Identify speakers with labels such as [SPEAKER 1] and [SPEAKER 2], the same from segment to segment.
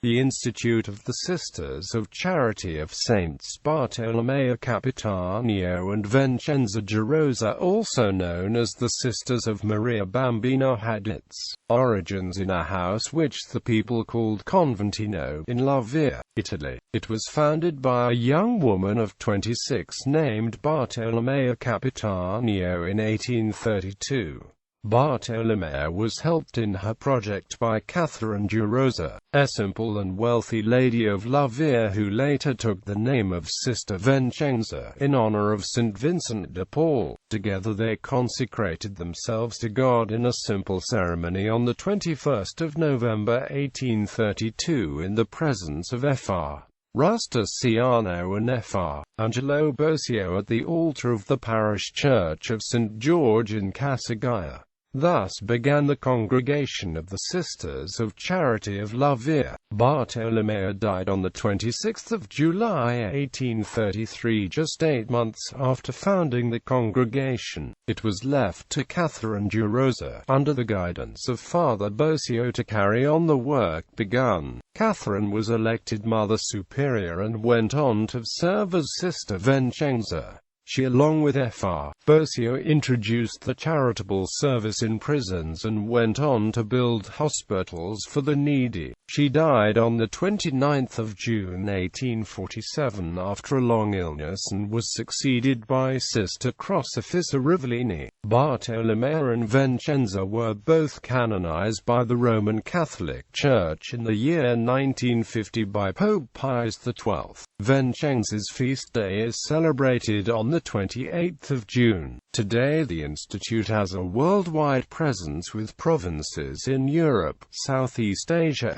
[SPEAKER 1] The Institute of the Sisters of Charity of Saints Bartolomea Capitanio and Vincenza Gerosa, also known as the Sisters of Maria Bambina, had its origins in a house which the people called Conventino in Lovere, Italy. It was founded by a young woman of 26 named Bartolomea Capitanio in 1832. Bartolomea was helped in her project by Catherine Gerosa, a simple and wealthy lady of Lovere who later took the name of Sister Vincenza in honor of St.Vincent de Paul. Together they consecrated themselves to God in a simple ceremony on the 21st of November 1832 in the presence of Fr. Rustiano and Fr. Angelo Bosio at the altar of the parish church of St. George in Casagaya. Thus began the Congregation of the Sisters of Charity of Lovere. Bartolomea died on the 26th of July 1833, just 8 months after founding the congregation. It was left to Catherine Gerosa, under the guidance of Father Bosio, to carry on the work begun. Catherine was elected Mother Superior and went on to serve as Sister Vincenza. She, along with Fr. Bosio, introduced the charitable service in prisons and went on to build hospitals for the needy. She died on the 29th of June 1847 after a long illness and was succeeded by Sister Crocifissa Rivellini. Bartolomea and Vincenza were both canonized by the Roman Catholic Church in the year 1950 by Pope Pius XII. Vincenza's feast day is celebrated on the 28th of June. Today the Institute has a worldwide presence with provinces in Europe, Southeast Asia,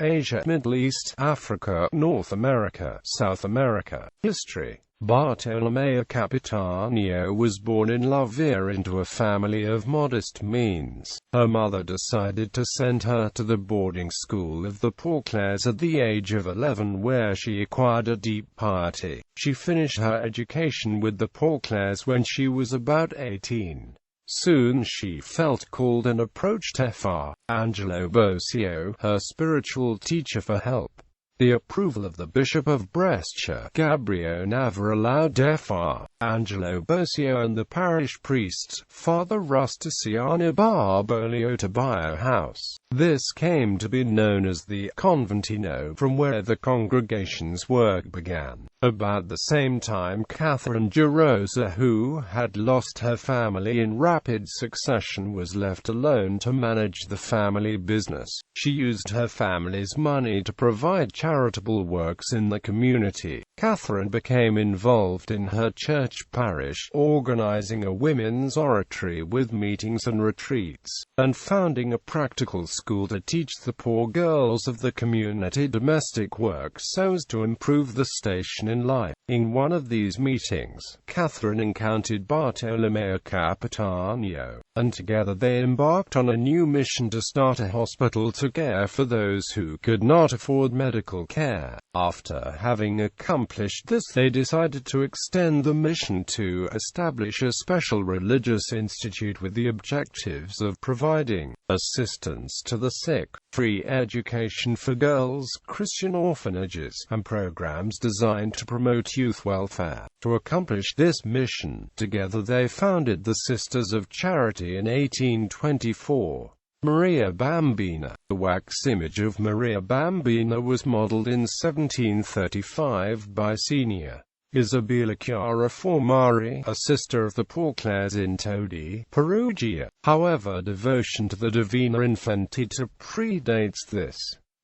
[SPEAKER 1] Middle East, Africa, North America, South America. History. Bartolomea Capitanio was born in Lovere into a family of modest means. Her mother decided to send her to the boarding school of the Pauclares at the age of 11, where she acquired a deep piety. She finished her education with the Pauclares when she was about 18. Soon she felt called and approached Fr. Angelo Bosio, her spiritual teacher, for help. The approval of the Bishop of Brescia, Gabriele Nava, allowed Fr. Angelo Bosio and the parish priest, Father Rustiano Barbolio, to buy a house. This came to be known as the Conventino, from where the congregation's work began. About the same time, Catherine Gerosa, who had lost her family in rapid succession, was left alone to manage the family business. She used her family's money to provide charitable works in the community. Catherine became involved in her church parish, organizing a women's oratory with meetings and retreats, and founding a practical school to teach the poor girls of the community domestic work so as to improve the station in life. In one of these meetings, Catherine encountered Bartolomea Capitanio, and together they embarked on a new mission to start a hospital to care for those who could not afford medical care. After having accomplished this, they decided to extend the mission to establish a special religious institute with the objectives of providing assistance to the sick, free education for girls, Christian orphanages, and programs designed to promote youth welfare. To accomplish this mission, together they founded the Sisters of Charity in 1824. Maria Bambina. The wax image of Maria Bambina was modeled in 1735 by Senior Isabella Chiara Formari, a sister of the Pauclares in Todi, Perugia. However, devotion to the Divina Infantita predates this.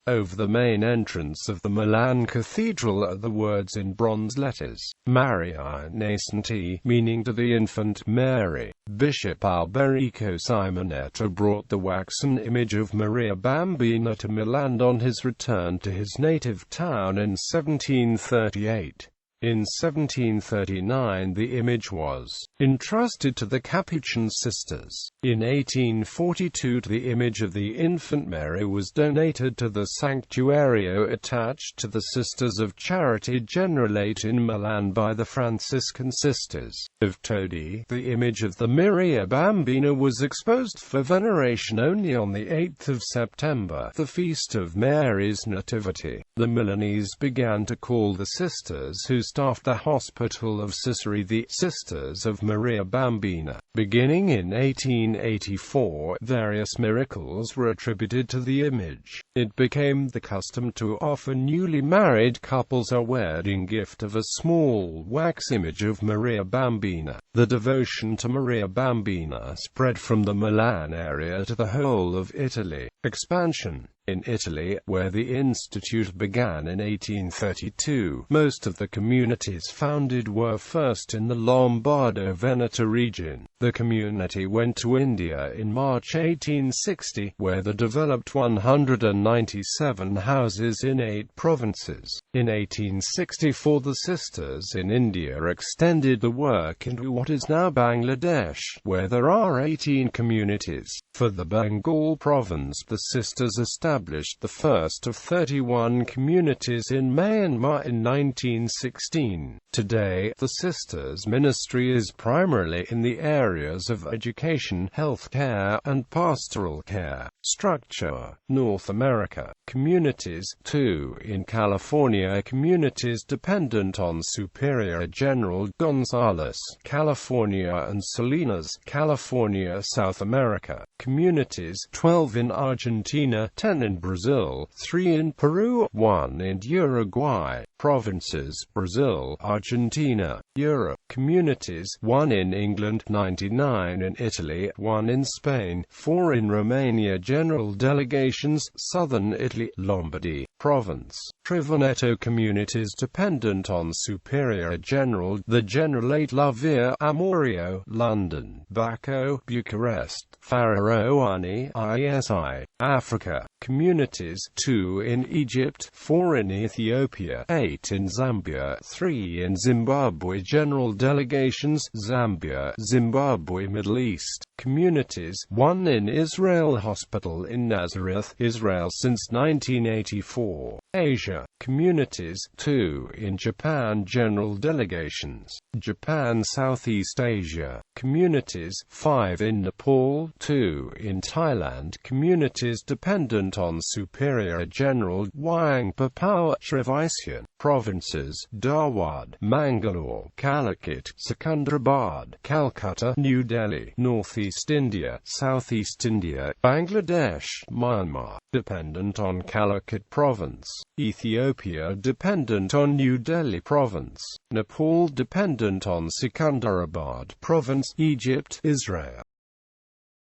[SPEAKER 1] Over the main entrance of the Milan Cathedral are the words in bronze letters, Mariae Nascenti, meaning to the infant Mary. Bishop Alberico Simonetta brought the waxen image of Maria Bambina to Milan on his return to his native town in 1738. In 1739 the image was entrusted to the Capuchin sisters. In 1842 the image of the infant Mary was donated to the Sanctuario attached to the Sisters of Charity Generalate in Milan by the Franciscan Sisters of Todi. The image of the Maria Bambina was exposed for veneration only on the 8th of September, the feast of Mary's Nativity. The Milanese began to call the sisters who staffed the hospital of Sicily the Sisters of Maria Bambina. Beginning in 1884, various miracles were attributed to the image. It became the custom to offer newly married couples a wedding gift of a small wax image of Maria Bambina. The devotion to Maria Bambina spread from the Milan area to the whole of Italy. Expansion. In Italy, where the institute began in 1832, most of the communities founded were first in the Lombardo-Veneto region. The community went to India in March 1860, where they developed 197 houses in 8 provinces. In 1864 the sisters in India extended the work into what is now Bangladesh, where there are 18 communities. For the Bengal province, the sisters established the first of 31 communities in Myanmar in 1916. Today, the sisters' ministry is primarily in the areas of education, health care, and pastoral care. Structure. North America. Communities. 2. In California, communities dependent on Superior General Gonzales, California, and Salinas, California. South America. Communities. 12 in Argentina, 10 in Brazil, 3 in Peru, 1 in Uruguay. Provinces. Brazil, Argentina, Europe. Communities. 1 in England, 99 in Italy, 1 in Spain, 4 in Romania. General delegations. Southern Italy, Lombardy, Province. Triveneto communities dependent on Superior General, the Generalate Lovere, Amorio, London, Bacco, Bucharest, Faroani, ISI. Africa. Communities. 2 in Egypt, 4 in Ethiopia, 8 in Zambia, 3 in Zimbabwe. General delegations. Zambia, Zimbabwe, Middle East. Communities. 1 in Israel, hospital in Nazareth, Israel since 1984. Asia. Communities. 2 in Japan. General delegations. Japan, Southeast Asia. Communities. 5 in Nepal. 2 in Thailand. Communities dependent on Superior General Wang Papua, Srivaisan. Provinces. Dharwad, Mangalore, Calicut, Secunderabad, Calcutta, New Delhi. Northeast India, Southeast India, Bangladesh, Myanmar, dependent on Calicut Province. Ethiopia dependent on New Delhi Province. Nepal dependent on Secunderabad Province. Egypt, Israel,